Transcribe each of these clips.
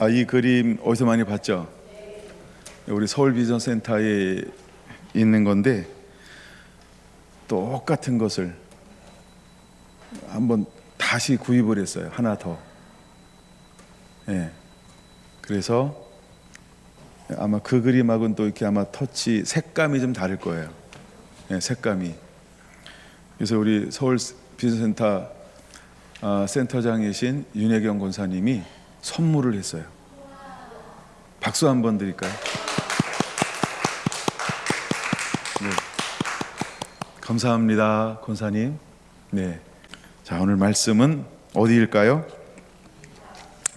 이 그림 어디서 많이 봤죠? 우리 서울비전센터에 있는 건데 똑같은 것을 한번 다시 구입을 했어요. 하나 더. 예. 그래서 아마 그 그림하고는 또 이렇게 아마 터치 색감이 좀 다를 거예요. 예, 색감이. 그래서 우리 서울비전센터 센터장이신 윤혜경 권사님이 선물을 했어요. 박수 한번 드릴까요? 네. 감사합니다, 권사님. 네. 자, 오늘 말씀은 어디일까요?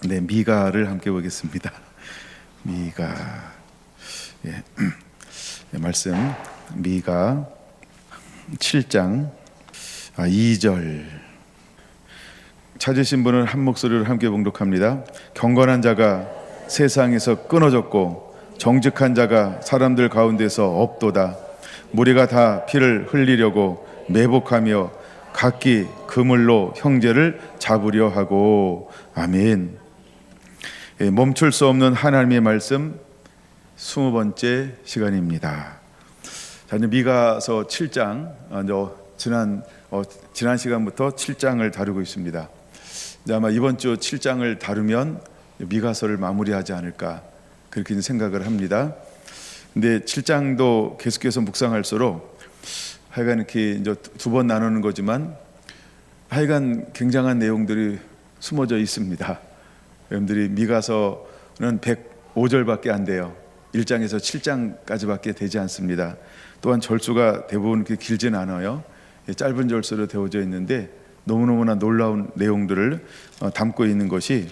네, 미가를 함께 보겠습니다. 미가. 예. 네, 말씀 미가 7장 2절. 찾으신 분은 한 목소리로 함께 봉독합니다. 경건한 자가 세상에서 끊어졌고 정직한 자가 사람들 가운데서 없도다. 무리가 다 피를 흘리려고 매복하며 각기 그물로 형제를 잡으려 하고. 아멘. 멈출 수 없는 하나님의 말씀 20번째 시간입니다. 자, 이제 미가서 7장 지난 시간부터 7장을 다루고 있습니다. 아마 이번 주 7장을 다루면 미가서를 마무리하지 않을까 그렇게 생각을 합니다. 근데 7장도 계속해서 묵상할수록 하여간 이렇게 이제 두 번 나누는 거지만 하여간 굉장한 내용들이 숨어져 있습니다. 여러분들이 미가서는 105절밖에 안 돼요. 1장에서 7장까지밖에 되지 않습니다. 또한 절수가 대부분 그렇게 길진 않아요. 짧은 절수로 되어져 있는데 너무너무나 놀라운 내용들을 담고 있는 것이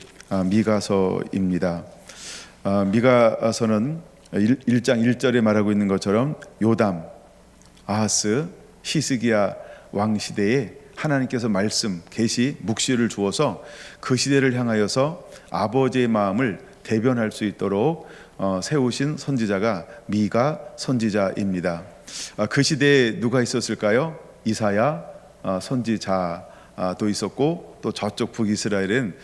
미가서입니다. 미가서는 1장 1절에 말하고 있는 것처럼 요담, 아하스, 히스기야 왕 시대에 하나님께서 말씀, 계시, 묵시를 주어서 그 시대를 향하여서 아버지의 마음을 대변할 수 있도록 세우신 선지자가 미가 선지자입니다. 그 시대에 누가 있었을까요? 이사야 선지자도 있었고, 또 저쪽 북이스라엘엔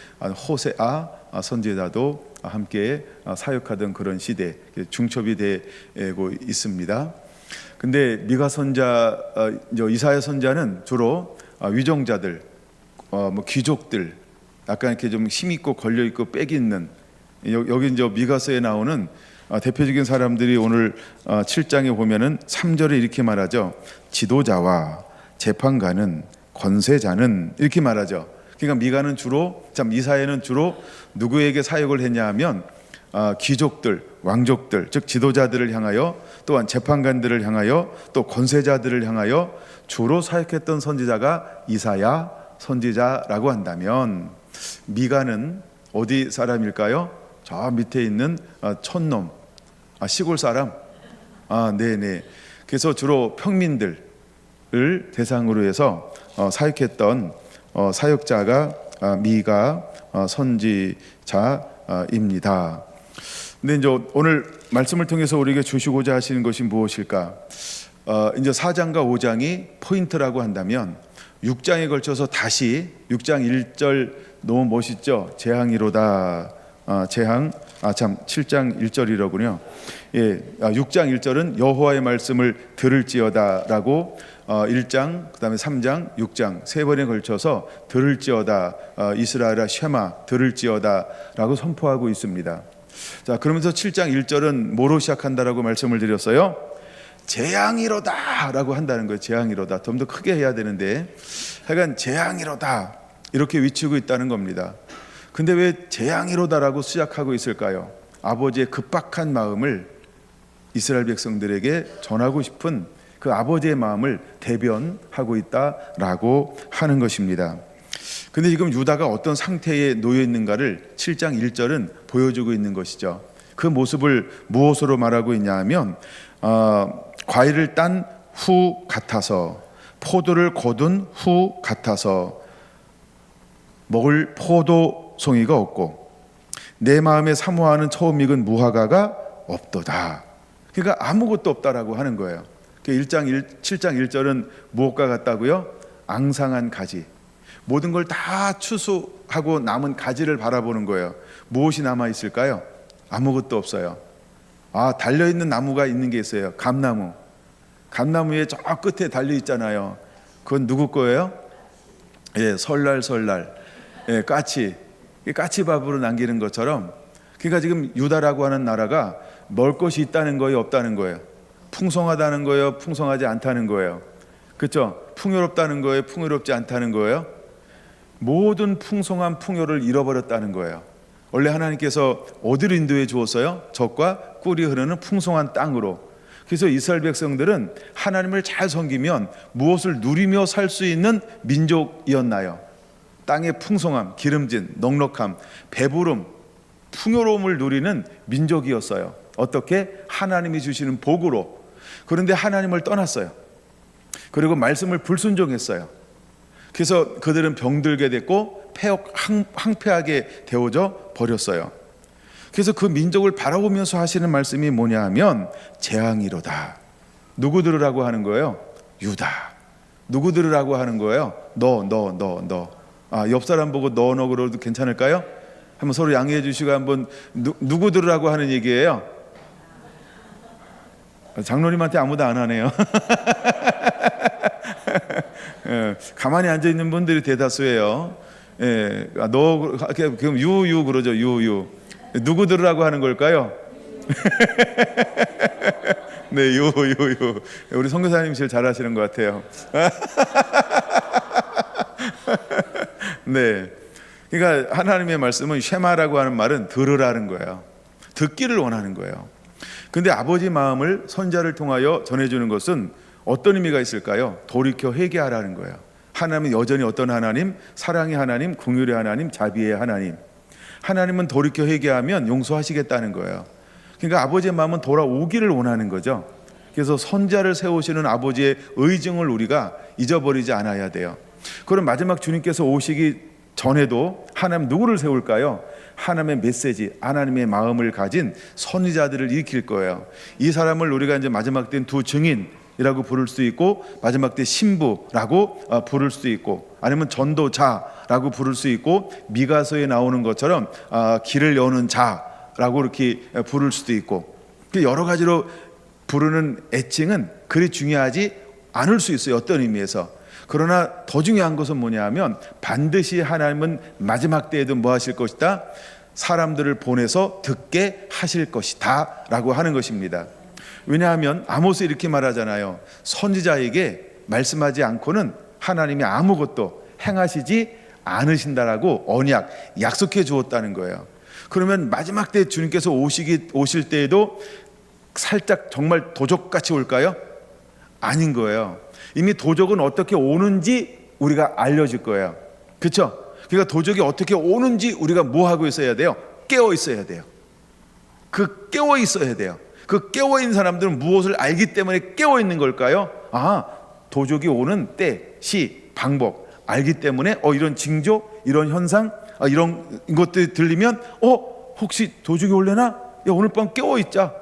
호세아 선지자도 함께 사역하던 그런 시대, 중첩이 되고 있습니다. 근데 미가 선자, 이사야 선자는 주로 위정자들, 귀족들, 약간 이렇게 좀 힘 있고 걸려 있고 빽 있는, 여기 이제 미가서에 나오는 대표적인 사람들이 오늘 7장에 보면은 3절에 이렇게 말하죠. 지도자와 재판관은, 권세자는, 이렇게 말하죠. 그러니까 미가는 주로, 이사야는 주로 누구에게 사역을 했냐 하면 귀족들, 왕족들, 즉 지도자들을 향하여, 또한 재판관들을 향하여, 또 권세자들을 향하여 주로 사역했던 선지자가 이사야 선지자라고 한다면, 미가는 어디 사람일까요? 저 밑에 있는 촌놈, 시골 사람. 네네. 그래서 주로 평민들을 대상으로 해서 사역했던 사역자가 미가 선지자입니다. 근데 이제 오늘 말씀을 통해서 우리에게 주시고자 하시는 것이 무엇일까? 이제 4장과 5장이 포인트라고 한다면 6장에 걸쳐서 다시 6장 1절 너무 멋있죠? 재앙이로다. 7장 1절이라군요. 예, 6장 1절은 여호와의 말씀을 들을지어다라고 1장, 그다음에 3장, 6장 세 번에 걸쳐서 들을지어다, 이스라엘아 쉐마, 들을지어다라고 선포하고 있습니다. 자, 그러면서 7장 1절은 뭐로 시작한다라고 말씀을 드렸어요? 재앙이로다라고 한다는 거예요. 재앙이로다. 좀 더 크게 해야 되는데 하여간 재앙이로다 이렇게 외치고 있다는 겁니다. 근데 왜 재앙이로다라고 시작하고 있을까요? 아버지의 급박한 마음을 이스라엘 백성들에게 전하고 싶은 그 아버지의 마음을 대변하고 있다라고 하는 것입니다. 근데 지금 유다가 어떤 상태에 놓여 있는가를 7장 1절은 보여주고 있는 것이죠. 그 모습을 무엇으로 말하고 있냐 하면 과일을 딴 후 같아서, 포도를 거둔 후 같아서 먹을 포도송이가 없고 내 마음에 사모하는 처음 익은 무화과가 없도다. 그러니까 아무것도 없다라고 하는 거예요. 7장 1절은 무엇과 같다고요? 앙상한 가지. 모든 걸 다 추수하고 남은 가지를 바라보는 거예요. 무엇이 남아 있을까요? 아무것도 없어요. 달려있는 나무가 있는 게 있어요. 감나무. 감나무에 저 끝에 달려 있잖아요. 그건 누구 거예요? 설날. 까치. 까치밥으로 남기는 것처럼, 그러니까 지금 유다라고 하는 나라가 먹을 것이 있다는 거예요, 없다는 거예요? 풍성하다는 거예요, 풍성하지 않다는 거예요? 그렇죠? 풍요롭다는 거예요, 풍요롭지 않다는 거예요? 모든 풍성한 풍요를 잃어버렸다는 거예요. 원래 하나님께서 어디로 인도해 주었어요? 적과 꿀이 흐르는 풍성한 땅으로. 그래서 이스라엘 백성들은 하나님을 잘 섬기면 무엇을 누리며 살 수 있는 민족이었나요? 땅의 풍성함, 기름진, 넉넉함, 배부름, 풍요로움을 누리는 민족이었어요. 어떻게? 하나님이 주시는 복으로. 그런데 하나님을 떠났어요. 그리고 말씀을 불순종했어요. 그래서 그들은 병들게 됐고 황폐하게 되어져 버렸어요. 그래서 그 민족을 바라보면서 하시는 말씀이 뭐냐 하면 재앙이로다. 누구 들으라고 하는 거예요? 유다. 누구 들으라고 하는 거예요? 너. 옆 사람 보고 너 그러도 괜찮을까요? 한번 서로 양해해 주시고 한번 누구 들으라고 하는 얘기예요? 장로님한테 아무도 안 하네요. 가만히 앉아 있는 분들이 대다수예요. 너 그럼 유 그러죠. 유. 누구 들으라고 하는 걸까요? 네, 유. 우리 선교사님 제일 잘하시는 것 같아요. 네, 그러니까 하나님의 말씀은 쉐마라고 하는 말은 들으라는 거예요. 듣기를 원하는 거예요. 근데 아버지 마음을 선자를 통하여 전해주는 것은 어떤 의미가 있을까요? 돌이켜 회개하라는 거예요. 하나님은 여전히 어떤 하나님? 사랑의 하나님, 긍휼의 하나님, 자비의 하나님. 하나님은 돌이켜 회개하면 용서하시겠다는 거예요. 그러니까 아버지의 마음은 돌아오기를 원하는 거죠. 그래서 선자를 세우시는 아버지의 의증을 우리가 잊어버리지 않아야 돼요. 그럼 마지막 주님께서 오시기 전에도 하나님 누구를 세울까요? 하나님의 메시지, 하나님의 마음을 가진 선지자들을 일으킬 거예요. 이 사람을 우리가 이제 마지막 때는 두 증인이라고 부를 수도 있고, 마지막 때 신부라고 부를 수도 있고, 아니면 전도자라고 부를 수 있고, 미가서에 나오는 것처럼 길을 여는 자라고 이렇게 부를 수도 있고, 여러 가지로 부르는 애칭은 그리 중요하지 않을 수 있어요. 어떤 의미에서. 그러나 더 중요한 것은 뭐냐 하면 반드시 하나님은 마지막 때에도 뭐 하실 것이다? 사람들을 보내서 듣게 하실 것이다 라고 하는 것입니다. 왜냐하면 아모스 이렇게 말하잖아요. 선지자에게 말씀하지 않고는 하나님이 아무것도 행하시지 않으신다라고 언약, 약속해 주었다는 거예요. 그러면 마지막 때 주님께서 오실 때에도 살짝 정말 도적같이 올까요? 아닌 거예요. 이미 도적은 어떻게 오는지 우리가 알려줄 거예요. 그렇죠? 그러니까 도적이 어떻게 오는지 우리가 뭐 하고 있어야 돼요? 깨어 있어야 돼요. 깨어 있어야 돼요. 깨어 있는 사람들은 무엇을 알기 때문에 깨어 있는 걸까요? 도적이 오는 때, 시, 방법 알기 때문에 이런 징조, 이런 현상, 이런 것들이 들리면 혹시 도적이 올래나? 야, 오늘 밤 깨어 있자.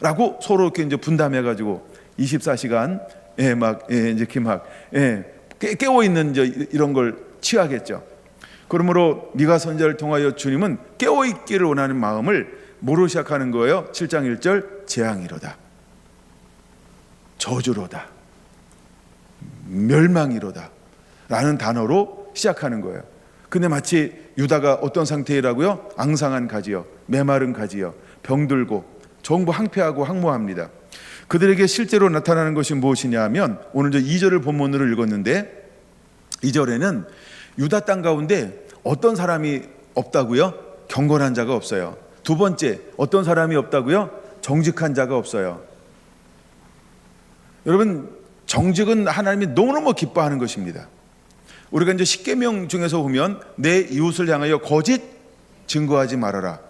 라고 서로 이렇게 이제 분담해 가지고 24시간 깨어 있는 이런 걸 취하겠죠. 그러므로 미가 선지자를 통하여 주님은 깨어 있기를 원하는 마음을 뭐로 시작하는 거예요? 7장 1절 재앙이로다, 저주로다, 멸망이로다 라는 단어로 시작하는 거예요. 근데 마치 유다가 어떤 상태라고요? 앙상한 가지요, 메마른 가지요, 병들고 전부 황폐하고 황무합니다. 그들에게 실제로 나타나는 것이 무엇이냐 하면 오늘 2절을 본문으로 읽었는데 2절에는 유다 땅 가운데 어떤 사람이 없다고요? 경건한 자가 없어요. 두 번째, 어떤 사람이 없다고요? 정직한 자가 없어요. 여러분, 정직은 하나님이 너무너무 기뻐하는 것입니다. 우리가 이제 십계명 중에서 보면 내 이웃을 향하여 거짓 증거하지 말아라.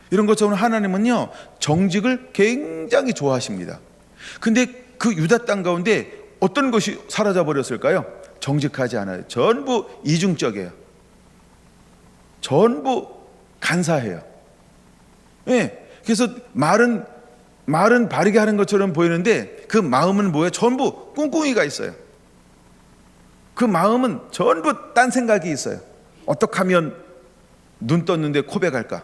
이런 것처럼 하나님은요, 정직을 굉장히 좋아하십니다. 근데 그 유다 땅 가운데 어떤 것이 사라져 버렸을까요? 정직하지 않아요. 전부 이중적이에요. 전부 간사해요. 그래서 말은 바르게 하는 것처럼 보이는데 그 마음은 뭐예요? 전부 꿍꿍이가 있어요. 그 마음은 전부 딴 생각이 있어요. 어떻게 하면 눈 떴는데 고백할까?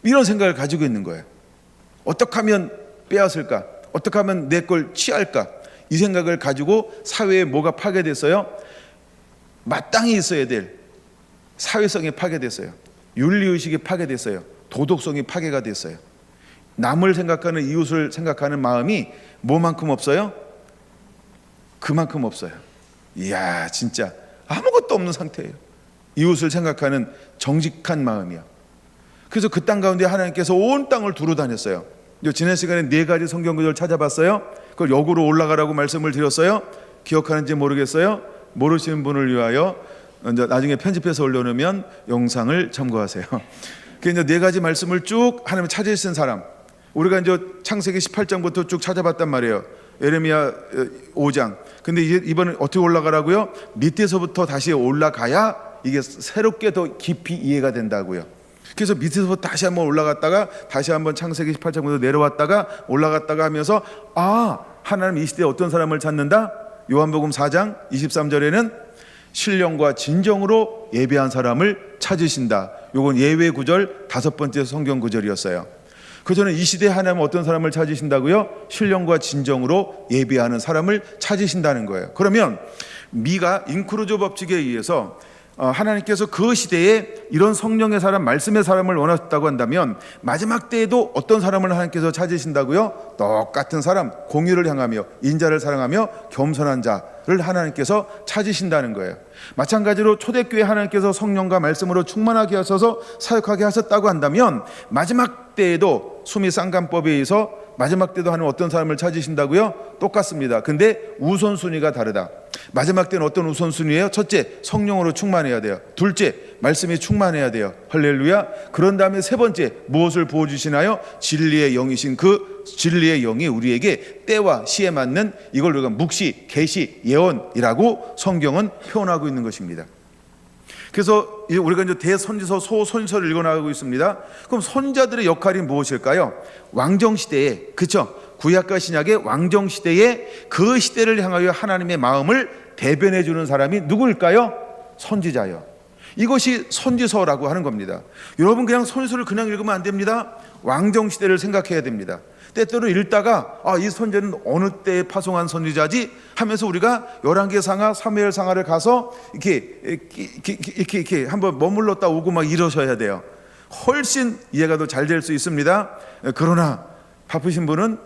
이런 생각을 가지고 있는 거예요. 어떻게 하면 빼앗을까? 어떻게 하면 내 걸 취할까? 이 생각을 가지고 사회에 뭐가 파괴됐어요? 마땅히 있어야 될 사회성이 파괴됐어요. 윤리의식이 파괴됐어요. 도덕성이 파괴가 됐어요. 남을 생각하는, 이웃을 생각하는 마음이 뭐만큼 없어요? 그만큼 없어요. 이야, 진짜 아무것도 없는 상태예요. 이웃을 생각하는 정직한 마음이야. 그래서 그 땅 가운데 하나님께서 온 땅을 두루 다녔어요. 지난 시간에 4가지 성경 구절을 찾아봤어요. 그걸 역으로 올라가라고 말씀을 드렸어요. 기억하는지 모르겠어요. 모르시는 분을 위하여 나중에 편집해서 올려놓으면 영상을 참고하세요. 그 이제 4가지 말씀을 쭉 하나님 찾으신 사람, 우리가 이제 창세기 18장부터 쭉 찾아봤단 말이에요. 예레미야 5장. 근데 이번엔 어떻게 올라가라고요? 밑에서부터 다시 올라가야 이게 새롭게 더 깊이 이해가 된다고요. 그래서 밑에서부터 다시 한번 올라갔다가 다시 한번 창세기 18장부터 내려왔다가 올라갔다가 하면서, 아, 하나님 이 시대에 어떤 사람을 찾는다? 요한복음 4장 23절에는 신령과 진정으로 예배한 사람을 찾으신다. 요건 예외 구절 5번째 성경 구절이었어요. 그 전에 이 시대에 하나님은 어떤 사람을 찾으신다고요? 신령과 진정으로 예배하는 사람을 찾으신다는 거예요. 그러면 미가 인크루조 법칙에 의해서 하나님께서 그 시대에 이런 성령의 사람, 말씀의 사람을 원하셨다고 한다면 마지막 때에도 어떤 사람을 하나님께서 찾으신다고요? 똑같은 사람, 공의를 향하며 인자를 사랑하며 겸손한 자를 하나님께서 찾으신다는 거예요. 마찬가지로 초대교회 하나님께서 성령과 말씀으로 충만하게 하셔서 사역하게 하셨다고 한다면 마지막 때에도 수미 쌍간법에 의해서 마지막 때도 하나님 어떤 사람을 찾으신다고요? 똑같습니다. 근데 우선순위가 다르다. 마지막 때는 어떤 우선순위예요? 첫째, 성령으로 충만해야 돼요. 둘째, 말씀이 충만해야 돼요. 할렐루야. 그런 다음에 세 번째, 무엇을 부어주시나요? 진리의 영이신 그 진리의 영이 우리에게 때와 시에 맞는, 이걸 우리가 묵시, 계시, 예언이라고 성경은 표현하고 있는 것입니다. 그래서 우리가 이제 대선지서 소선지서를 읽어나가고 있습니다. 그럼 선지자들의 역할이 무엇일까요? 왕정시대에, 그렇죠? 구약과 신약의 왕정시대에 그 시대를 향하여 하나님의 마음을 대변해 주는 사람이 누구일까요? 선지자요. 이것이 선지서라고 하는 겁니다. 여러분, 그냥 선지서를 그냥 읽으면 안 됩니다. 왕정시대를 생각해야 됩니다. 때때로 읽다가 이 선지자는 어느 때에 파송한 선지자지 하면서 우리가 열왕기상하, 사무엘상하를 가서 이렇게 한번 머물렀다 오고 막 이러셔야 돼요. 훨씬 이해가 더 잘 될 수 있습니다. 그러나 바쁘신 분은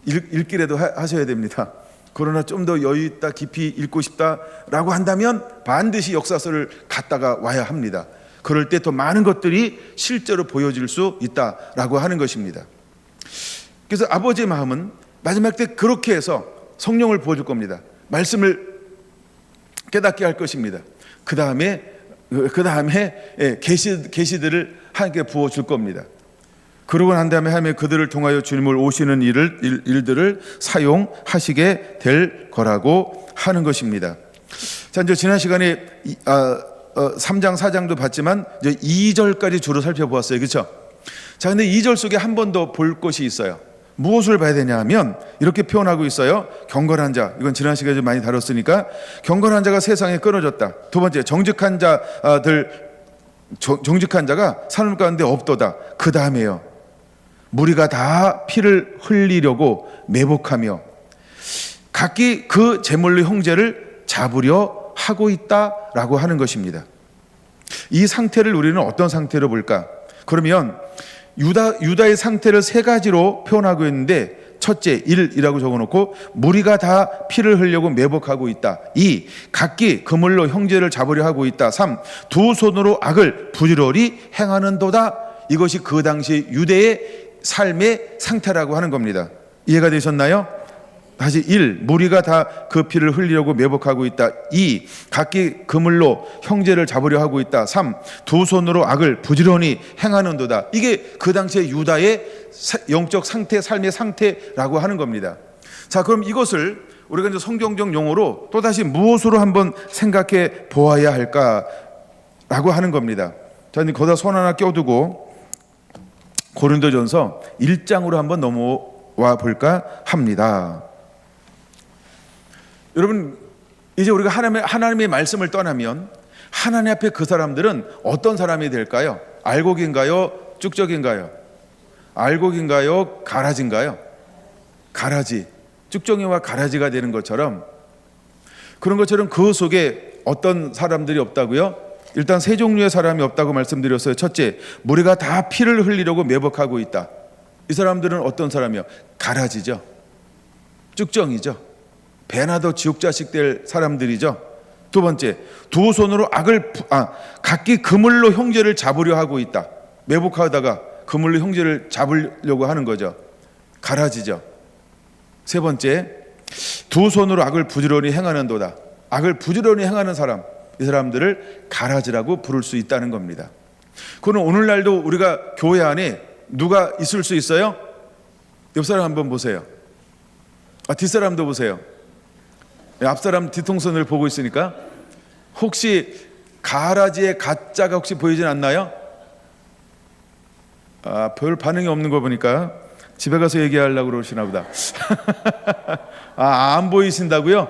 읽기라도 하셔야 됩니다. 그러나 좀 더 여유 있다, 깊이 읽고 싶다라고 한다면 반드시 역사서를 갔다가 와야 합니다. 그럴 때 더 많은 것들이 실제로 보여질 수 있다라고 하는 것입니다. 그래서 아버지의 마음은 마지막 때 그렇게 해서 성령을 부어줄 겁니다. 말씀을 깨닫게 할 것입니다. 그 다음에 계시들을 하나님께 부어줄 겁니다. 그러고 난 다음에 하나님이 그들을 통하여 주님을 오시는 일들을 사용하시게 될 거라고 하는 것입니다. 자, 이제 지난 시간에 3장 4장도 봤지만 이제 2절까지 주로 살펴보았어요. 그렇죠? 자, 근데 2절 속에 한 번 더 볼 것이 있어요. 무엇을 봐야 되냐 하면 이렇게 표현하고 있어요. 경건한 자, 이건 지난 시간에 좀 많이 다뤘으니까, 경건한 자가 세상에 끊어졌다. 두 번째, 정직한 자가 사람 가운데 없도다. 그 다음에요, 무리가 다 피를 흘리려고 매복하며 각기 그 제물로 형제를 잡으려 하고 있다라고 하는 것입니다. 이 상태를 우리는 어떤 상태로 볼까? 그러면 유다의 상태를 3가지로 표현하고 있는데, 첫째, 1이라고 적어놓고 무리가 다 피를 흘려고 매복하고 있다. 2, 각기 그물로 형제를 잡으려 하고 있다. 3, 두 손으로 악을 부지런히 행하는도다. 이것이 그 당시 유대의 삶의 상태라고 하는 겁니다. 이해가 되셨나요? 다시 1, 무리가 다 그 피를 흘리려고 매복하고 있다. 2, 각기 그물로 형제를 잡으려 하고 있다. 3, 두 손으로 악을 부지런히 행하는도다. 이게 그 당시의 유다의 영적 상태, 삶의 상태라고 하는 겁니다. 자, 그럼 이것을 우리가 이제 성경적 용어로 또다시 무엇으로 한번 생각해 보아야 할까라고 하는 겁니다. 자, 이제 거기다 손 하나 껴두고 고린도전서 1장으로 한번 넘어와 볼까 합니다. 여러분, 이제 우리가 하나님의 말씀을 떠나면 하나님 앞에 그 사람들은 어떤 사람이 될까요? 알곡인가요? 쭉적인가요? 알곡인가요? 가라지인가요? 가라지. 쭉정이와 가라지가 되는 것처럼, 그런 것처럼 그 속에 어떤 사람들이 없다고요? 일단 세 종류의 사람이 없다고 말씀드렸어요. 첫째, 무리가 다 피를 흘리려고 매복하고 있다. 이 사람들은 어떤 사람이요? 가라지죠. 쭉정이죠. 배나 더 지옥 자식 될 사람들이죠. 두 번째, 두 손으로 각기 그물로 형제를 잡으려 하고 있다. 매복하다가 그물로 형제를 잡으려고 하는 거죠. 가라지죠. 세 번째, 두 손으로 악을 부지런히 행하는도다. 악을 부지런히 행하는 사람, 이 사람들을 가라지라고 부를 수 있다는 겁니다. 그는 오늘날도 우리가 교회 안에 누가 있을 수 있어요? 옆 사람 한번 보세요. 뒷사람도 보세요. 앞사람 뒤통수를 보고 있으니까 혹시 가라지의 가짜가 혹시 보이진 않나요? 별 반응이 없는 거 보니까 집에 가서 얘기하려고 그러시나 보다. 안 보이신다고요?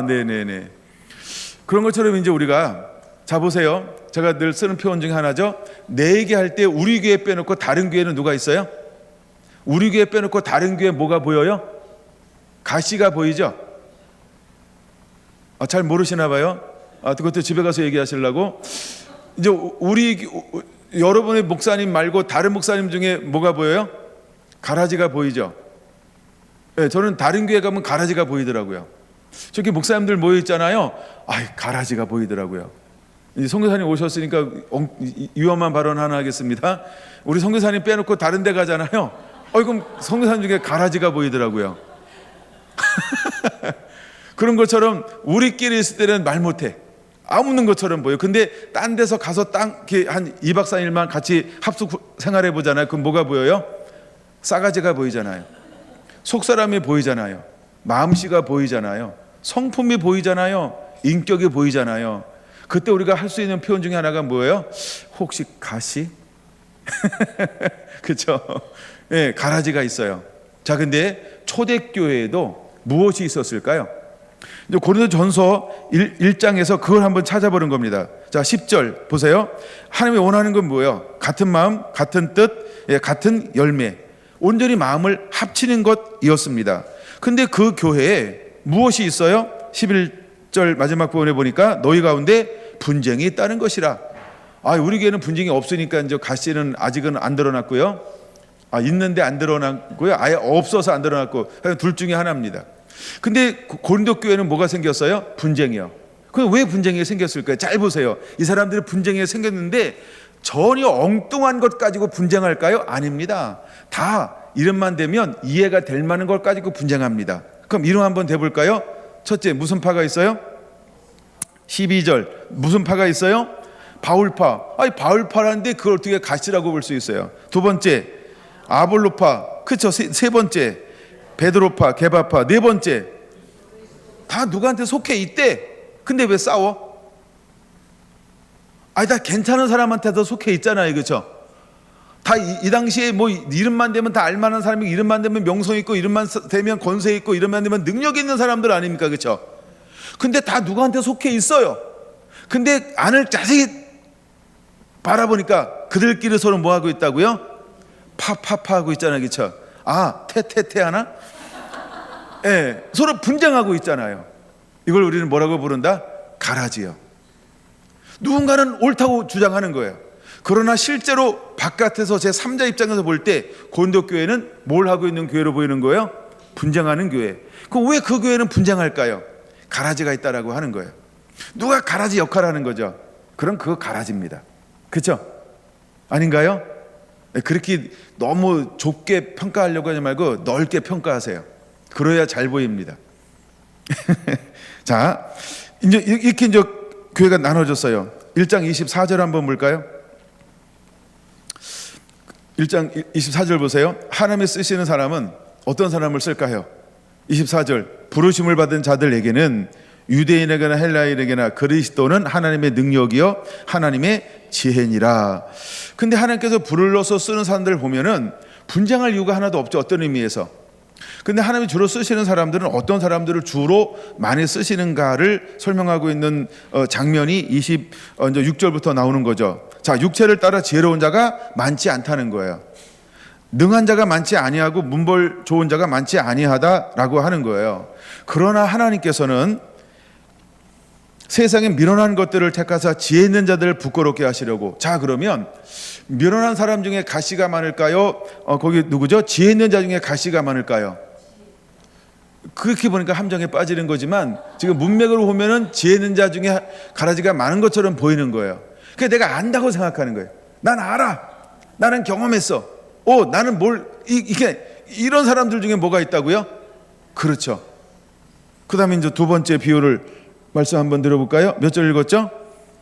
네네네. 그런 것처럼 이제 우리가, 자 보세요. 제가 늘 쓰는 표현 중에 하나죠. 내 얘기할 때 우리 교회 빼놓고 다른 교회는 누가 있어요? 우리 교회 빼놓고 다른 교회 뭐가 보여요? 가시가 보이죠? 잘 모르시나 봐요. 그것도 집에 가서 얘기하시려고. 이제 여러분의 목사님 말고 다른 목사님 중에 뭐가 보여요? 가라지가 보이죠. 네, 저는 다른 교회 가면 가라지가 보이더라고요. 저기 목사님들 모여 있잖아요. 가라지가 보이더라고요. 선교사님 오셨으니까 위험한 발언 하나 하겠습니다. 우리 선교사님 빼놓고 다른 데 가잖아요. 그럼 선교사님 중에 가라지가 보이더라고요. 그런 것처럼 우리끼리 있을 때는 말 못해. 없는 것처럼 보여. 근데 딴 데서 가서 한 2박 3일만 같이 합숙 생활해 보잖아요. 그럼 뭐가 보여요? 싸가지가 보이잖아요. 속사람이 보이잖아요. 마음씨가 보이잖아요. 성품이 보이잖아요. 인격이 보이잖아요. 그때 우리가 할 수 있는 표현 중에 하나가 뭐예요? 혹시 가시? 그렇죠? 네, 가라지가 있어요. 자, 근데 초대교회에도 무엇이 있었을까요? 이제 고린도전서 1장에서 그걸 한번 찾아보는 겁니다. 자, 10절 보세요. 하나님이 원하는 건 뭐예요? 같은 마음, 같은 뜻, 같은 열매, 온전히 마음을 합치는 것이었습니다. 근데 그 교회에 무엇이 있어요? 11절 마지막 부분에 보니까 너희 가운데 분쟁이 있다는 것이라. 우리 교회는 분쟁이 없으니까 이제 가시는 아직은 안 드러났고요. 있는데 안 드러났고요. 아예 없어서 안 드러났고, 둘 중에 하나입니다. 근데 고린도 교회는 뭐가 생겼어요? 분쟁이요. 그럼 왜 분쟁이 생겼을까요? 잘 보세요. 이 사람들이 분쟁이 생겼는데 전혀 엉뚱한 것 가지고 분쟁할까요? 아닙니다. 다 이름만 되면 이해가 될 만한 걸 가지고 분쟁합니다. 그럼 이름 한번 대볼까요? 첫째, 무슨 파가 있어요? 12절 무슨 파가 있어요? 바울파. 바울파라는데 그걸 어떻게 가시라고 볼 수 있어요? 두 번째, 아볼로파. 그렇죠. 세 번째, 베드로파, 게바파. 네 번째, 다 누구한테 속해 있대. 근데 왜 싸워? 다 괜찮은 사람한테도 속해 있잖아요. 그렇죠? 다 이 당시에 뭐 이름만 되면 다 알만한 사람이고, 이름만 되면 명성 있고, 이름만 되면 권세 있고, 이름만 되면 능력 있는 사람들 아닙니까? 그렇죠? 근데 다 누구한테 속해 있어요. 근데 안을 자세히 바라보니까 그들끼리 서로 뭐 하고 있다고요? 파하고 있잖아요. 그렇죠? 테테테 하나? 서로 분쟁하고 있잖아요. 이걸 우리는 뭐라고 부른다? 가라지요. 누군가는 옳다고 주장하는 거예요. 그러나 실제로 바깥에서 제 3자 입장에서 볼 때 고린도 교회는 뭘 하고 있는 교회로 보이는 거예요? 분쟁하는 교회. 그럼 왜 그 교회는 분쟁할까요? 가라지가 있다라고 하는 거예요. 누가 가라지 역할을 하는 거죠? 그럼 그거 가라지입니다. 그렇죠? 아닌가요? 그렇게 너무 좁게 평가하려고 하지 말고 넓게 평가하세요. 그래야 잘 보입니다. 자, 이렇게 이제 교회가 나눠졌어요. 1장 24절 한번 볼까요? 1장 24절 보세요. 하나님이 쓰시는 사람은 어떤 사람을 쓸까요? 24절 부르심을 받은 자들에게는 유대인에게나 헬라인에게나 그리스도는 하나님의 능력이요 하나님의 지혜니라. 근데 하나님께서 불러서 쓰는 사람들을 보면은 분쟁할 이유가 하나도 없죠. 어떤 의미에서? 근데 하나님이 주로 쓰시는 사람들은 어떤 사람들을 주로 많이 쓰시는가를 설명하고 있는 장면이 26절부터 나오는 거죠. 자, 육체를 따라 지혜로운 자가 많지 않다는 거예요. 능한 자가 많지 아니하고 문벌 좋은 자가 많지 아니하다라고 하는 거예요. 그러나 하나님께서는 세상에 미련한 것들을 택하사 지혜 있는 자들을 부끄럽게 하시려고. 자, 그러면 미련한 사람 중에 가시가 많을까요? 거기 누구죠? 지혜 있는 자 중에 가시가 많을까요? 그렇게 보니까 함정에 빠지는 거지만 지금 문맥으로 보면은 지혜 있는 자 중에 가라지가 많은 것처럼 보이는 거예요. 그러니까 내가 안다고 생각하는 거예요. 난 알아. 나는 경험했어. 나는 이런 사람들 중에 뭐가 있다고요? 그렇죠. 그 다음에 이제 두 번째 비유를 말씀 한번 들어볼까요? 몇 절 읽었죠?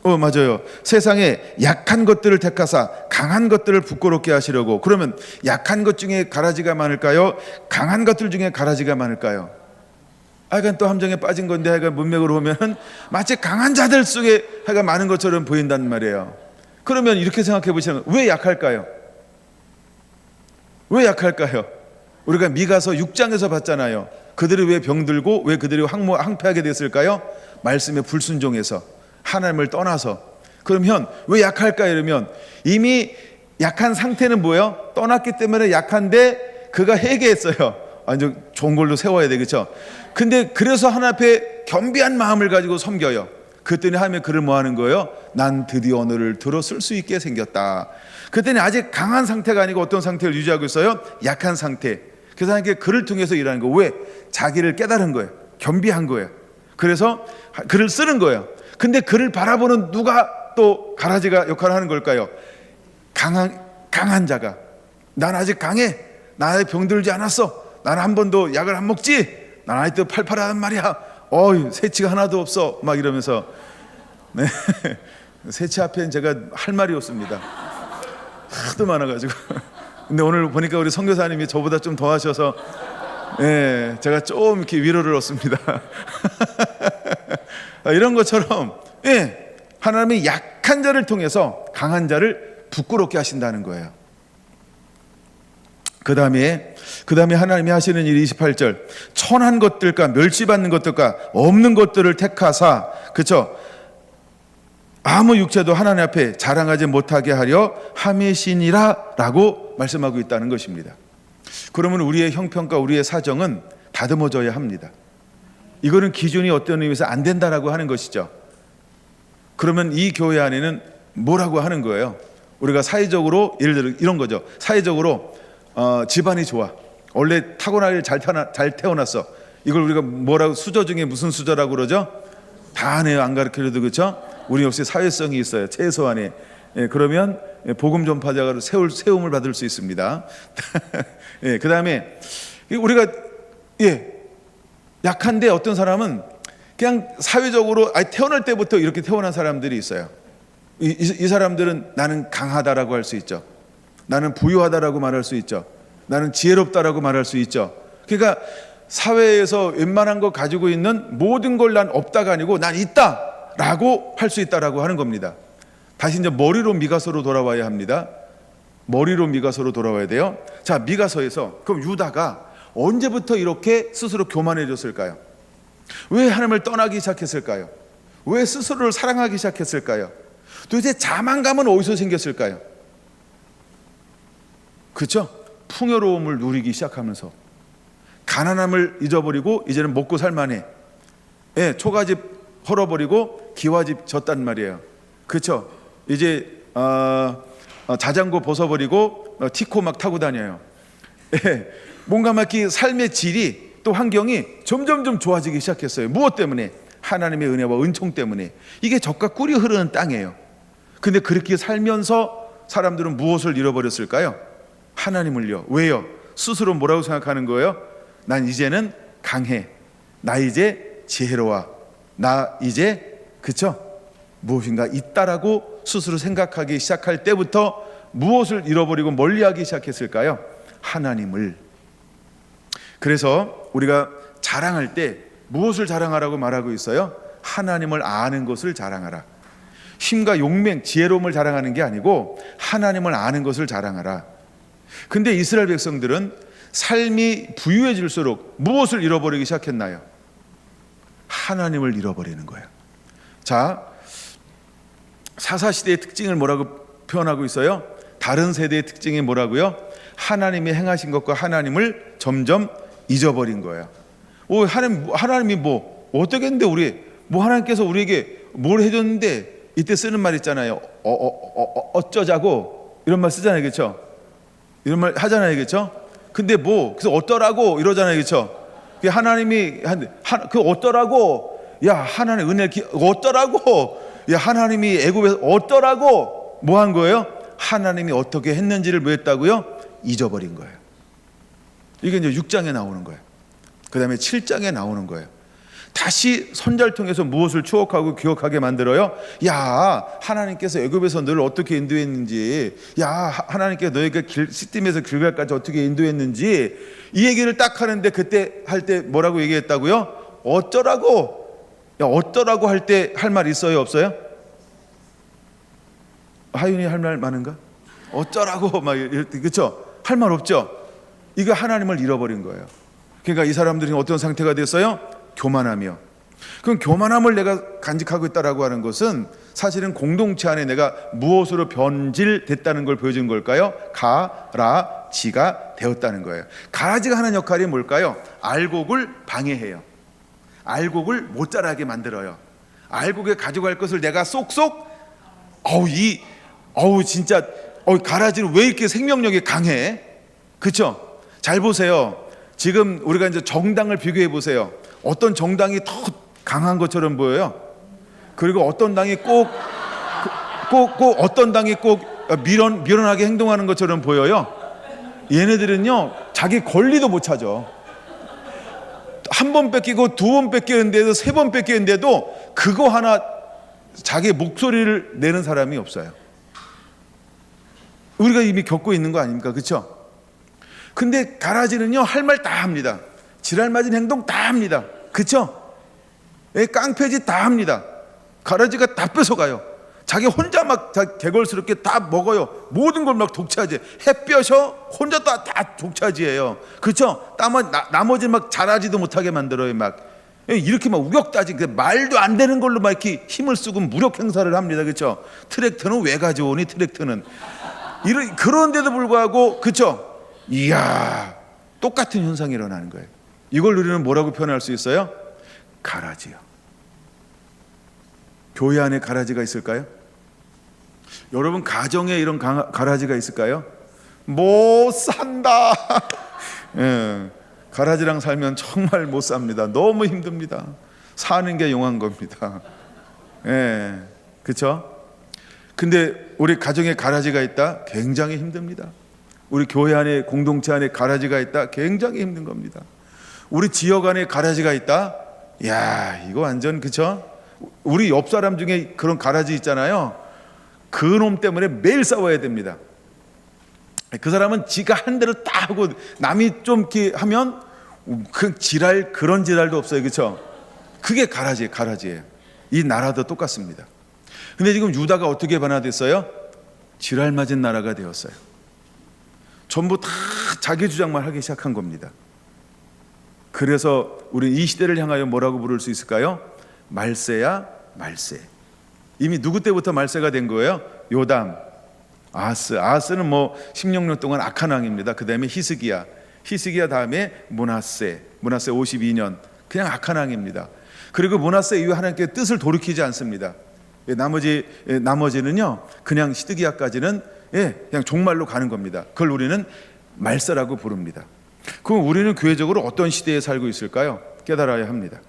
맞아요. 세상에 약한 것들을 택하사 강한 것들을 부끄럽게 하시려고. 그러면 약한 것 중에 가라지가 많을까요? 강한 것들 중에 가라지가 많을까요? 하여간 또 함정에 빠진 건데 하여간 문맥으로 보면은 마치 강한 자들 속에 하여간 많은 것처럼 보인단 말이에요. 그러면 이렇게 생각해 보시면 왜 약할까요? 왜 약할까요? 우리가 미가서 6장에서 봤잖아요. 그들이 왜 병들고 왜 그들이 황폐하게 됐을까요? 말씀에 불순종해서, 하나님을 떠나서. 그러면 왜 약할까? 이러면 이미 약한 상태는 뭐예요? 떠났기 때문에 약한데 그가 회개했어요. 아주 좋은 걸로 세워야 되겠죠. 근데 그래서 하나님 앞에 겸비한 마음을 가지고 섬겨요. 그랬더니 하나님이 그를 뭐 하는 거예요? 난 드디어 오늘을 들어설 수 있게 생겼다. 그랬더니 아직 강한 상태가 아니고 어떤 상태를 유지하고 있어요? 약한 상태. 그래서 하나님께 그를 통해서 일하는 거. 왜? 자기를 깨달은 거예요. 겸비한 거예요. 그래서 그를 쓰는 거예요. 근데 그를 바라보는 누가 또 가라지가 역할을 하는 걸까요? 강한 자가. 난 아직 강해. 나 아직 병들지 않았어. 나는 한 번도 약을 안 먹지. 난 아직도 팔팔하단 말이야. 새치가 하나도 없어. 막 이러면서. 네. 새치 앞엔 제가 할 말이 없습니다. 하도 많아가지고. 근데 오늘 보니까 우리 선교사님이 저보다 좀 더 하셔서 제가 좀 이렇게 위로를 얻습니다. 이런 것처럼 하나님이 약한 자를 통해서 강한 자를 부끄럽게 하신다는 거예요. 그 다음에 하나님이 하시는 일이 28절. 천한 것들과 멸시받는 것들과 없는 것들을 택하사, 그렇죠? 아무 육체도 하나님 앞에 자랑하지 못하게 하려 함이시니라 라고 말씀하고 있다는 것입니다. 그러면 우리의 형편과 우리의 사정은 다듬어져야 합니다. 이거는 기준이 어떤 의미에서 안 된다라고 하는 것이죠. 그러면 이 교회 안에는 뭐라고 하는 거예요? 우리가 사회적으로, 예를 들어 이런 거죠. 사회적으로 집안이 좋아. 원래 타고나기를 잘 태어났어. 이걸 우리가 뭐라고, 수저 중에 무슨 수저라고 그러죠? 다 아네요. 안 가르쳐줘도. 그렇죠? 우리 역시 사회성이 있어요. 최소한의. 그러면 복음 전파자가 세움을 받을 수 있습니다. 그 다음에 우리가 약한데 어떤 사람은 그냥 사회적으로 태어날 때부터 이렇게 태어난 사람들이 있어요. 이 사람들은 나는 강하다라고 할 수 있죠. 나는 부유하다라고 말할 수 있죠. 나는 지혜롭다라고 말할 수 있죠. 그러니까 사회에서 웬만한 거 가지고 있는 모든 걸 난 없다가 아니고 난 있다라고 할 수 있다라고 하는 겁니다. 다시 이제 머리로 미가서로 돌아와야 합니다. 머리로 미가서로 돌아와야 돼요. 자, 미가서에서 그럼 유다가 언제부터 이렇게 스스로 교만해졌을까요? 왜 하나님을 떠나기 시작했을까요? 왜 스스로를 사랑하기 시작했을까요? 도대체 자만감은 어디서 생겼을까요? 그렇죠? 풍요로움을 누리기 시작하면서 가난함을 잊어버리고 이제는 먹고 살만해. 초가집 헐어버리고 기와집 졌단 말이에요. 그렇죠? 이제 자전거 벗어버리고 티코 막 타고 다녀요. 뭔가 막 삶의 질이 또 환경이 점점 좋아지기 시작했어요. 무엇 때문에? 하나님의 은혜와 은총 때문에. 이게 젖과 꿀이 흐르는 땅이에요. 근데 그렇게 살면서 사람들은 무엇을 잃어버렸을까요? 하나님을요. 왜요? 스스로 뭐라고 생각하는 거예요? 난 이제는 강해. 나 이제 지혜로워. 나 이제, 그쵸? 무엇인가 있다라고 스스로 생각하기 시작할 때부터 무엇을 잃어버리고 멀리하기 시작했을까요? 하나님을. 그래서 우리가 자랑할 때 무엇을 자랑하라고 말하고 있어요? 하나님을 아는 것을 자랑하라. 힘과 용맹, 지혜로움을 자랑하는 게 아니고 하나님을 아는 것을 자랑하라. 근데 이스라엘 백성들은 삶이 부유해질수록 무엇을 잃어버리기 시작했나요? 하나님을 잃어버리는 거예요. 자, 사사시대의 특징을 뭐라고 표현하고 있어요? 다른 세대의 특징이 뭐라고요? 하나님이 행하신 것과 하나님을 점점 잊어버린 거예요. 하나님이 뭐 어떻게 했는데 하나님께서 우리에게 뭘 해줬는데, 이때 쓰는 말 있잖아요. 어쩌자고 이런 말 쓰잖아요, 그렇죠? 이런 말 하잖아요, 그렇죠? 근데 그래서 어떠라고 이러잖아요, 그렇죠? 하나님이 그 어떠라고, 야 하나님 어떠라고, 야 하나님이 애굽에서 어떠라고 뭐 한 거예요? 하나님이 어떻게 했는지를 뭐 했다고요? 잊어버린 거예요. 이게 이제 6장에 나오는 거예요. 그 다음에 7장에 나오는 거예요. 다시 선자를 통해서 무엇을 추억하고 기억하게 만들어요? 야 하나님께서 애굽에서 너를 어떻게 인도했는지, 야 하나님께서 너에게 시딤에서 길갈까지 어떻게 인도했는지, 이 얘기를 딱 하는데, 그때 할 때 뭐라고 얘기했다고요? 어쩌라고. 야 어떠라고 할 때 할 말 있어요, 없어요? 하윤이 할 말 많은가? 어쩌라고 막 이럴 때, 그렇죠? 할 말 없죠? 이거 하나님을 잃어버린 거예요. 그러니까 이 사람들이 어떤 상태가 됐어요? 교만하며. 그럼 교만함을 내가 간직하고 있다라고 하는 것은 사실은 공동체 안에 내가 무엇으로 변질됐다는 걸 보여준 걸까요? 가라지가 되었다는 거예요. 가라지가 하는 역할이 뭘까요? 알곡을 방해해요. 알곡을 못 자라게 만들어요. 알곡에 가져갈 것을 내가 쏙쏙, 진짜 가라지는 왜 이렇게 생명력이 강해? 그렇죠? 잘 보세요. 지금 우리가 이제 정당을 비교해 보세요. 어떤 정당이 더 강한 것처럼 보여요. 그리고 어떤 당이 꼭 어떤 당이 꼭 미련하게 행동하는 것처럼 보여요. 얘네들은요, 자기 권리도 못 찾아. 한 번 뺏기고 두 번 뺏기는데도, 세 번 뺏기는데도 그거 하나 자기 목소리를 내는 사람이 없어요. 우리가 이미 겪고 있는 거 아닙니까? 그렇죠? 근데 가라지는요, 할 말 다 합니다. 지랄 맞은 행동 다 합니다. 그렇죠? 깡패짓 다 합니다. 가라지가 다 뺏어가요. 자기 혼자 막 개걸스럽게 다 먹어요. 모든 걸 막 독차지. 햇볕어 혼자 다 독차지해요. 그렇죠? 나머지 막 자라지도 못하게 만들어요. 막 이렇게 막 우격다지, 말도 안 되는 걸로 막 이렇게 힘을 쓰고 무력 행사를 합니다. 그렇죠? 트랙터는 왜 가져오니? 트랙터는 그런데도 불구하고, 그렇죠? 이야, 똑같은 현상이 일어나는 거예요. 이걸 우리는 뭐라고 표현할 수 있어요? 가라지요. 교회 안에 가라지가 있을까요? 여러분 가정에 이런 가라지가 있을까요? 못 산다. 예, 가라지랑 살면 정말 못 삽니다. 너무 힘듭니다. 사는 게 용한 겁니다. 예, 그렇죠? 근데 우리 가정에 가라지가 있다? 굉장히 힘듭니다. 우리 교회 안에, 공동체 안에 가라지가 있다? 굉장히 힘든 겁니다. 우리 지역 안에 가라지가 있다? 야, 이거 완전, 그쵸? 우리 옆 사람 중에 그런 가라지 있잖아요. 그 놈 때문에 매일 싸워야 됩니다. 그 사람은 지가 한 대로 딱 하고, 남이 좀 이렇게 하면 그런 지랄도 없어요. 그쵸? 그게 가라지예요. 이 나라도 똑같습니다. 근데 지금 유다가 어떻게 변화됐어요? 지랄 맞은 나라가 되었어요. 전부 다 자기 주장만 하기 시작한 겁니다. 그래서 우리 이 시대를 향하여 뭐라고 부를 수 있을까요? 말세야 말세. 이미 누구 때부터 말세가 된 거예요? 요담, 아하스는 16년 동안 악한 왕입니다. 그 다음에 히스기야 다음에 므낫세 52년 그냥 악한 왕입니다. 그리고 므낫세 이후 하나님께 뜻을 돌이키지 않습니다. 나머지는요, 그냥 시드기야까지는 그냥 종말로 가는 겁니다. 그걸 우리는 말세라고 부릅니다. 그럼 우리는 교회적으로 어떤 시대에 살고 있을까요? 깨달아야 합니다.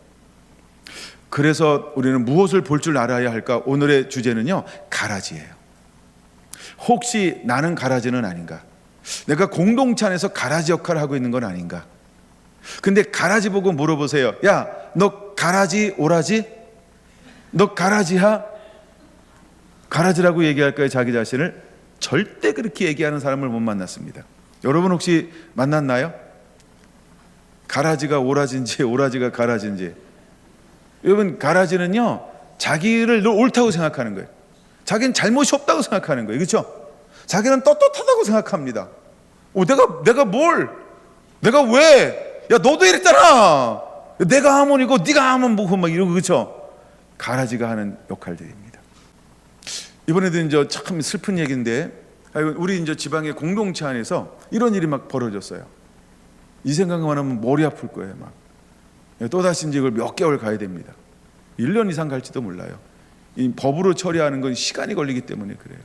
그래서 우리는 무엇을 볼 줄 알아야 할까? 오늘의 주제는요, 가라지예요. 혹시 나는 가라지는 아닌가? 내가 공동체 안에서 가라지 역할을 하고 있는 건 아닌가? 근데 가라지 보고 물어보세요. 야, 너 가라지 오라지? 너 가라지야? 가라지라고 얘기할까요? 자기 자신을? 절대 그렇게 얘기하는 사람을 못 만났습니다. 여러분 혹시 만났나요? 가라지가 오라지인지 오라지가 가라지인지. 여러분, 가라지는요, 자기를 늘 옳다고 생각하는 거예요. 자기는 잘못이 없다고 생각하는 거예요. 그렇죠? 자기는 떳떳하다고 생각합니다. 내가 뭘? 내가 왜? 야, 너도 이랬잖아. 내가 하면 이거, 네가 하면 뭐고 막 이러고, 그렇죠? 가라지가 하는 역할들입니다. 이번에도 이제 참 슬픈 얘기인데, 우리 이제 지방의 공동체 안에서 이런 일이 막 벌어졌어요. 이 생각만 하면 머리 아플 거예요. 막 또다시 이제 이걸 몇 개월 가야 됩니다. 1년 이상 갈지도 몰라요. 이 법으로 처리하는 건 시간이 걸리기 때문에 그래요.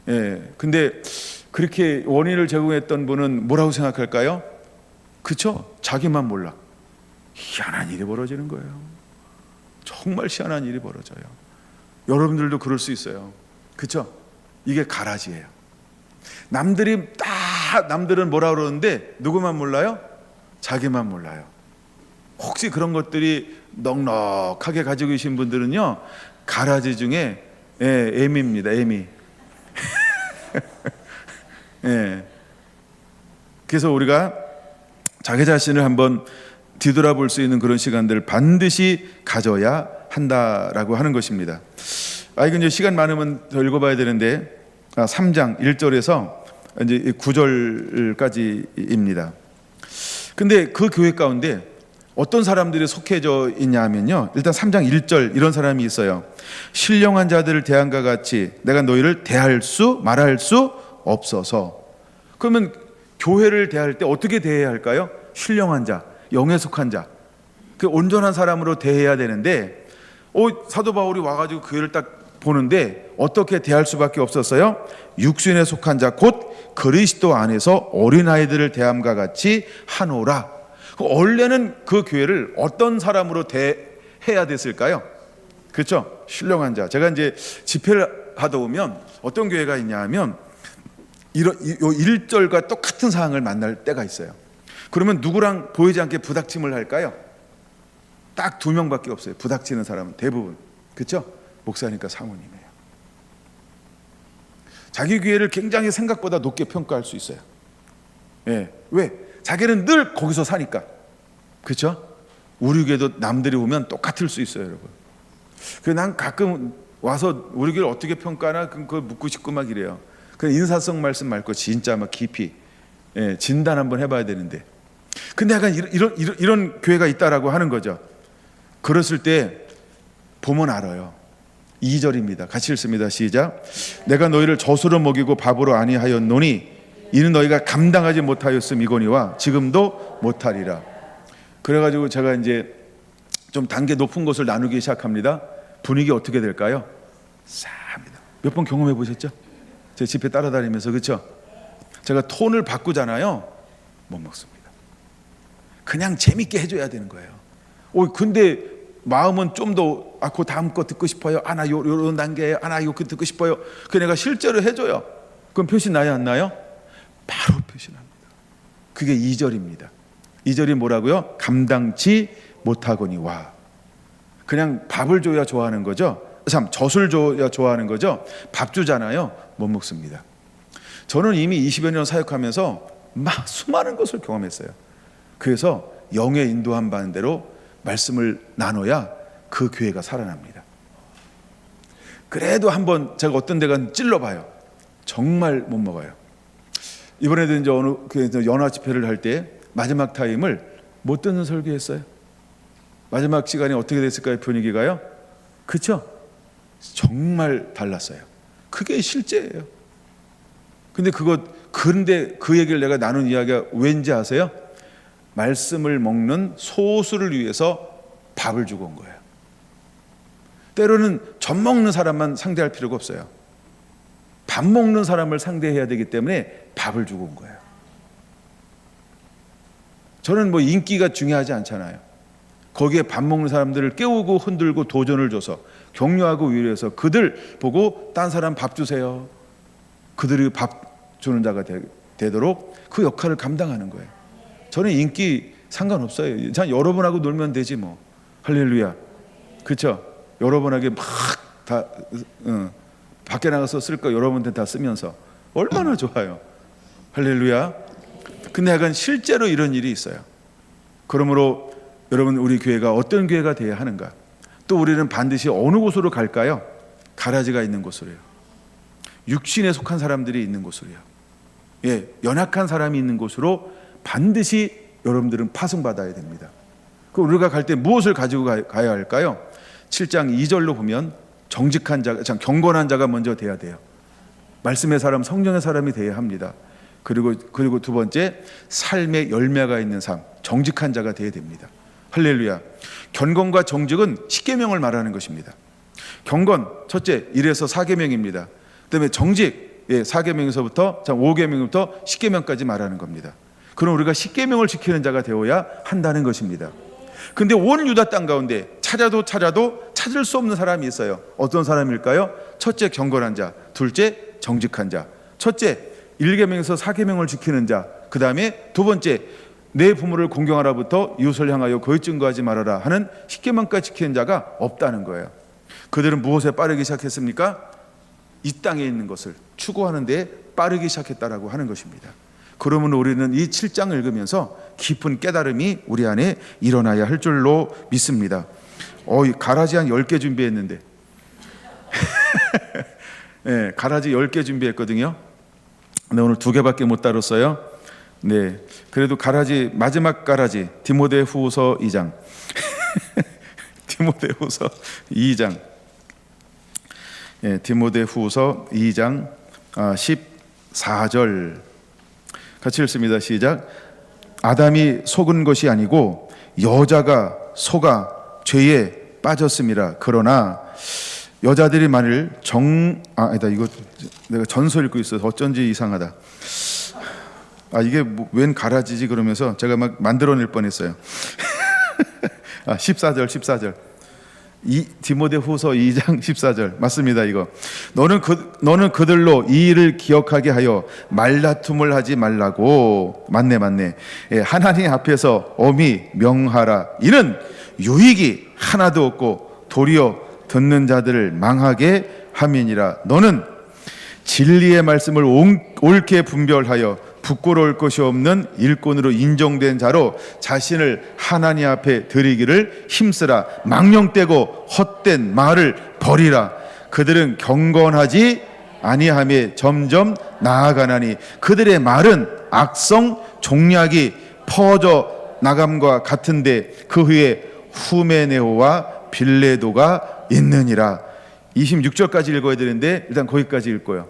예, 근데 그렇게 원인을 제공했던 분은 뭐라고 생각할까요? 그쵸? 자기만 몰라. 희한한 일이 벌어지는 거예요. 정말 희한한 일이 벌어져요. 여러분들도 그럴 수 있어요. 그쵸? 이게 가라지예요. 남들은 뭐라 그러는데 누구만 몰라요? 자기만 몰라요. 혹시 그런 것들이 넉넉하게 가지고 계신 분들은요, 가라지 중에 애미입니다. 애미. 예. 그래서 우리가 자기 자신을 한번 뒤돌아볼 수 있는 그런 시간들을 반드시 가져야 한다라고 하는 것입니다. 이건 이제 시간 많으면 더 읽어봐야 되는데 3장 1절에서 이제 9절까지입니다. 근데 그 교회 가운데 어떤 사람들이 속해져 있냐면요, 일단 3장 1절 이런 사람이 있어요. 신령한 자들을 대함과 같이 내가 너희를 말할 수 없어서. 그러면 교회를 대할 때 어떻게 대해야 할까요? 신령한 자, 영에 속한 자, 그 온전한 사람으로 대해야 되는데, 사도 바울이 와가지고 교회를 딱 보는데 어떻게 대할 수밖에 없었어요? 육신에 속한 자 곧 그리스도 안에서 어린아이들을 대함과 같이 하노라. 원래는 그 교회를 어떤 사람으로 대해야 됐을까요? 그렇죠? 신령한 자. 제가 이제 집회를 하다 보면 어떤 교회가 있냐 하면 이런 1절과 똑같은 사항을 만날 때가 있어요. 그러면 누구랑 보이지 않게 부닥침을 할까요? 딱 2명밖에 없어요. 부닥치는 사람은 대부분. 그렇죠? 목사니까 사모님이에요. 자기 교회를 굉장히 생각보다 높게 평가할 수 있어요. 예. 왜? 자기는 늘 거기서 사니까. 그렇죠? 우리 교회도 남들이 오면 똑같을 수 있어요, 여러분. 난 가끔 와서 우리 교회를 어떻게 평가하나 그걸 묻고 싶고 막 이래요. 그 인사성 말씀 말고 진짜 막 깊이 진단 한번 해봐야 되는데. 근데 약간 이런 교회가 있다라고 하는 거죠. 그랬을 때 보면 알아요. 2절입니다. 같이 읽습니다. 시작. 내가 너희를 젖으로 먹이고 밥으로 아니하였노니 이는 너희가 감당하지 못하였음이거니와 지금도 못하리라. 그래가지고 제가 이제 좀 단계 높은 것을 나누기 시작합니다. 분위기 어떻게 될까요? 싸합니다. 몇 번 경험해 보셨죠? 제 집회 따라다니면서. 그렇죠? 제가 톤을 바꾸잖아요. 못 먹습니다. 그냥 재밌게 해줘야 되는 거예요. 근데 마음은 좀 더 그 다음 거 듣고 싶어요. 나 요런 단계예요. 나 요거 듣고 싶어요. 그 내가 실제로 해줘요. 그럼 표시 나요, 안 나요? 바로 표시납니다. 그게 2절입니다. 2절이 뭐라고요? 감당치 못하거니와. 그냥 밥을 줘야 좋아하는 거죠. 젖을 줘야 좋아하는 거죠. 밥 주잖아요. 못 먹습니다. 저는 이미 20여 년 사역하면서 막 수많은 것을 경험했어요. 그래서 영의 인도한 반대로 말씀을 나눠야 그 교회가 살아납니다. 그래도 한번 제가 어떤 데가 찔러봐요. 정말 못 먹어요. 이번에도 이제 어느 교회에서 연화 집회를 할 때 마지막 타임을 못 듣는 설교했어요. 마지막 시간이 어떻게 됐을까요? 분위기가요. 그렇죠? 정말 달랐어요. 그게 실제예요. 근데 그 얘기를 내가 나눈 이야기가 왠지 아세요? 말씀을 먹는 소수를 위해서 밥을 주고 온 거예요. 때로는 젖 먹는 사람만 상대할 필요가 없어요. 밥 먹는 사람을 상대해야 되기 때문에 밥을 주고 온 거예요. 저는 인기가 중요하지 않잖아요. 거기에 밥 먹는 사람들을 깨우고 흔들고 도전을 줘서 격려하고 위로해서 그들 보고 딴 사람 밥 주세요. 그들이 밥 주는 자가 되도록 그 역할을 감당하는 거예요. 저는 인기 상관없어요. 자, 여러분하고 놀면 되지 뭐. 할렐루야. 그렇죠? 여러분에게 막 다 밖에 나가서 쓸 거 여러분한테 다 쓰면서 얼마나 좋아요. 할렐루야. 근데 약간 실제로 이런 일이 있어요. 그러므로 여러분, 우리 교회가 어떤 교회가 되어야 하는가? 또 우리는 반드시 어느 곳으로 갈까요? 가라지가 있는 곳으로요. 육신에 속한 사람들이 있는 곳으로요. 연약한 사람이 있는 곳으로 반드시 여러분들은 파송받아야 됩니다. 그 우리가 갈 때 무엇을 가지고 가야 할까요? 7장 2절로 보면 정직한 자가, 경건한 자가 먼저 돼야 돼요. 말씀의 사람, 성령의 사람이 돼야 합니다. 그리고 두 번째, 삶의 열매가 있는 삶, 정직한 자가 돼야 됩니다. 할렐루야. 경건과 정직은 십계명을 말하는 것입니다. 경건, 첫째 1에서 4계명입니다. 그다음에 정직, 4계명에서부터 5계명부터 10계명까지 말하는 겁니다. 그럼 우리가 10계명을 지키는 자가 되어야 한다는 것입니다. 근데 온 유다 땅 가운데 찾아도 찾을 수 없는 사람이 있어요. 어떤 사람일까요? 첫째, 경건한 자. 둘째, 정직한 자. 첫째, 1계명에서 4계명을 지키는 자. 그 다음에 두 번째, 내 부모를 공경하라부터 이웃을 향하여 거짓 증거하지 말아라 하는 10계명까지 지키는 자가 없다는 거예요. 그들은 무엇에 빠르기 시작했습니까? 이 땅에 있는 것을 추구하는 데 빠르기 시작했다라고 하는 것입니다. 그러면 우리는 이 7장을 읽으면서 깊은 깨달음이 우리 안에 일어나야 할 줄로 믿습니다. 가라지 한 10개 준비했는데 네, 가라지 10개 준비했거든요. 근데 오늘 2개밖에 못 다뤘어요. 네, 그래도 가라지, 마지막 가라지 디모데후서 2장 디모데후서 2장 디모데후서 2장 14절 같이 읽습니다. 시작. 아담이 속은 것이 아니고 여자가 속아 죄에 빠졌음이라. 그러나 여자들이 만일 이거 내가 전서 읽고 있어서 어쩐지 이상하다. 이게 웬 가라지지 그러면서 제가 막 만들어낼 뻔했어요. 14절 디모데후서 2장 14절 맞습니다. 이거 너는 그들로 이 일을 기억하게 하여 말다툼을 하지 말라고. 맞네. 하나님 앞에서 엄히 명하라. 이는 유익이 하나도 없고 도리어 듣는 자들을 망하게 함이니라. 너는 진리의 말씀을 옳게 분별하여 부끄러울 것이 없는 일꾼으로 인정된 자로 자신을 하나님 앞에 드리기를 힘쓰라. 망령되고 헛된 말을 버리라. 그들은 경건하지 아니함에 점점 나아가나니 그들의 말은 악성 종약이 퍼져 나감과 같은데 그 후에 후메네오와 빌레도가 있느니라. 26절까지 읽어야 되는데 일단 거기까지 읽고요.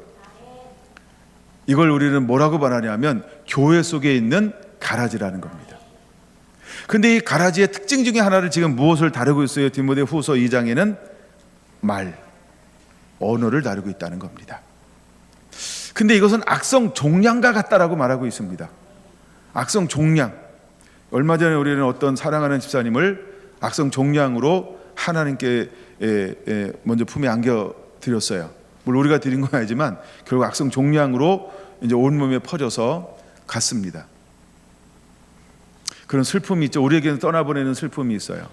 이걸 우리는 뭐라고 말하냐면 교회 속에 있는 가라지라는 겁니다. 근데 이 가라지의 특징 중에 하나를 지금 무엇을 다루고 있어요? 디모데후서 2장에는 언어를 다루고 있다는 겁니다. 근데 이것은 악성 종량과 같다라고 말하고 있습니다. 악성 종량. 얼마 전에 우리는 어떤 사랑하는 집사님을 악성 종량으로 하나님께 먼저 품에 안겨 드렸어요. 물론 우리가 드린 건 아니지만 결국 악성 종량으로 이제 온몸에 퍼져서 갔습니다. 그런 슬픔이 있죠. 우리에게는 떠나보내는 슬픔이 있어요.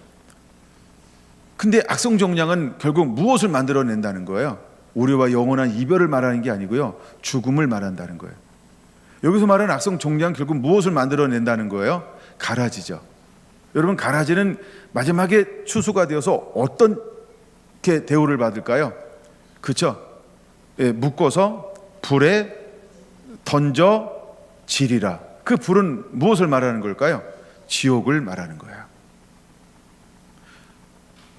근데 악성 종량은 결국 무엇을 만들어낸다는 거예요? 우리와 영원한 이별을 말하는 게 아니고요, 죽음을 말한다는 거예요. 여기서 말하는 악성 종량 결국 무엇을 만들어낸다는 거예요? 가라지죠. 여러분, 가라지는 마지막에 추수가 되어서 어떻게 대우를 받을까요? 그렇죠? 묶어서 불에 던져 지리라. 그 불은 무엇을 말하는 걸까요? 지옥을 말하는 거예요.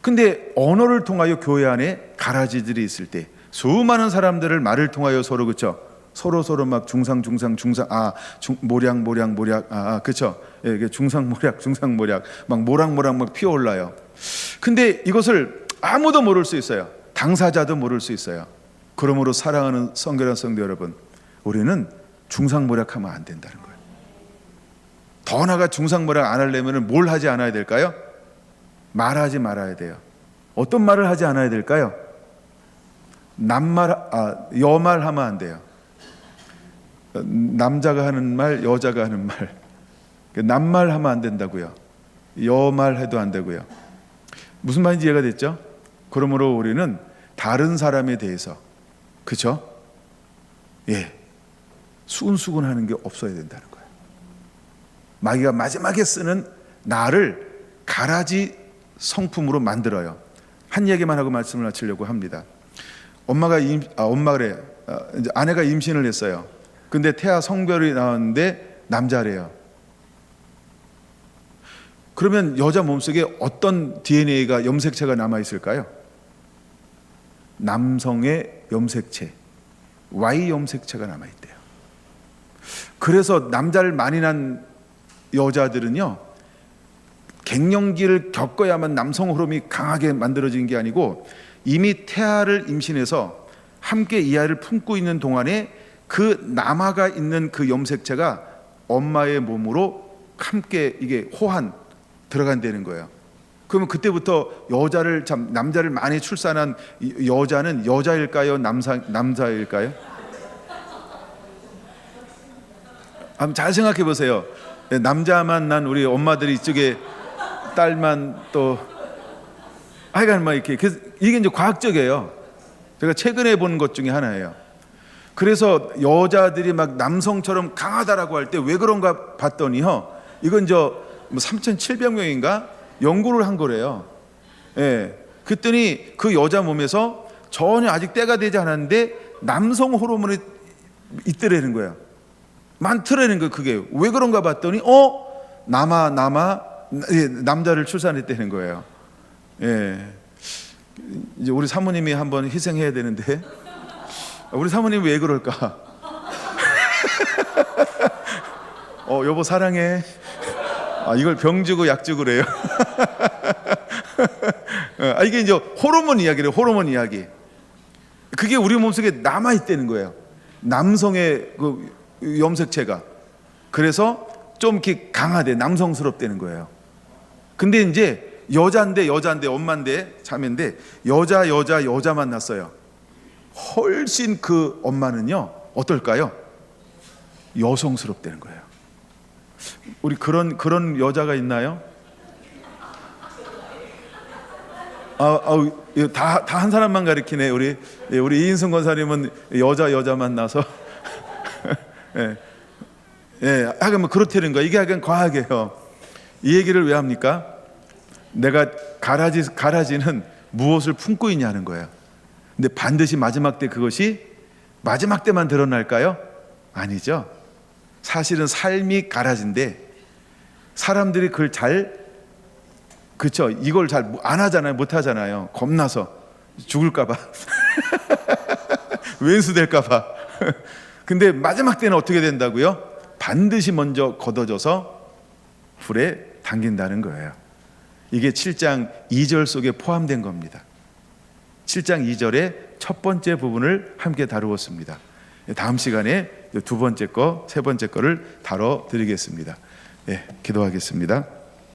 근데 언어를 통하여 교회 안에 가라지들이 있을 때 수많은 사람들을 말을 통하여 서로 그쵸? 서로 막 모략 그쵸? 중상모략 막 모락모락 막 피어올라요. 근데 이것을 아무도 모를 수 있어요. 당사자도 모를 수 있어요. 그러므로 사랑하는 성결한 성도 여러분, 우리는 중상모략하면 안 된다는 거예요. 더 나아가 중상모략 안 하려면 뭘 하지 않아야 될까요? 말하지 말아야 돼요. 어떤 말을 하지 않아야 될까요? 여말하면 안 돼요. 남자가 하는 말, 여자가 하는 말, 남말하면 안 된다고요. 여말해도 안 되고요. 무슨 말인지 이해가 됐죠? 그러므로 우리는 다른 사람에 대해서, 그렇죠? 수근수근 하는 게 없어야 된다는 거예요. 마귀가 마지막에 쓰는 나를 가라지 성품으로 만들어요. 한 얘기만 하고 말씀을 마치려고 합니다. 이제 아내가 임신을 했어요. 근데 태아 성별이 나왔는데 남자래요. 그러면 여자 몸속에 어떤 DNA가 염색체가 남아 있을까요? 남성의 염색체, Y 염색체가 남아 있대요. 그래서 남자를 많이 낳은 여자들은요, 갱년기를 겪어야만 남성 호르몬이 강하게 만들어지는 게 아니고 이미 태아를 임신해서 함께 이 아이를 품고 있는 동안에 그 남아가 있는 그 염색체가 엄마의 몸으로 함께 이게 호환 들어간다는 거예요. 그러면 그때부터 남자를 많이 출산한 여자는 여자일까요? 남자일까요? 한번 잘 생각해 보세요. 남자만 난 우리 엄마들이 이쪽에 딸만 또 하여간 막 이렇게 이게 이제 과학적이에요. 제가 최근에 본 것 중에 하나예요. 그래서 여자들이 막 남성처럼 강하다라고 할 때 왜 그런가 봤더니요, 이건 뭐 3,700명인가 연구를 한 거래요. 예. 그랬더니 그 여자 몸에서 전혀 아직 때가 되지 않았는데 남성 호르몬이 있더라는 거예요. 많더라는 거예요. 그게 왜 그런가 봤더니 남자를 출산했다는 거예요. 예. 이제 우리 사모님이 한번 희생해야 되는데 우리 사모님 왜 그럴까? 여보 사랑해. 이걸 병 주고 약 주고 그래요. 이게 이제 호르몬 이야기래요. 호르몬 이야기. 그게 우리 몸속에 남아 있다는 거예요. 남성의 그 염색체가. 그래서 좀 이렇게 강하대, 남성스럽다는 거예요. 근데 이제 여자인데 엄마인데 자매인데 여자만 낳았어요. 훨씬 그 엄마는요 어떨까요? 여성스럽다는 거예요. 우리 그런 여자가 있나요? 다 한 사람만 가리키네. 우리 이인승 권사님은 여자만 나서 하여간 뭐 그렇다는 거야. 이게 하여간 과학이에요. 이 얘기를 왜 합니까? 내가 가라지는 무엇을 품고 있냐는 거예요. 근데 반드시 마지막 때 그것이 마지막 때만 드러날까요? 아니죠. 사실은 삶이 가라지인데 사람들이 그걸 그렇죠. 이걸 잘 안 하잖아요. 못 하잖아요. 겁나서 죽을까봐, 왼수 될까봐. 근데 마지막 때는 어떻게 된다고요? 반드시 먼저 걷어져서 불에 당긴다는 거예요. 이게 7장 2절 속에 포함된 겁니다. 7장 2절의 첫 번째 부분을 함께 다루었습니다. 다음 시간에 두 번째 거, 세 번째 거를 다뤄드리겠습니다. 기도하겠습니다.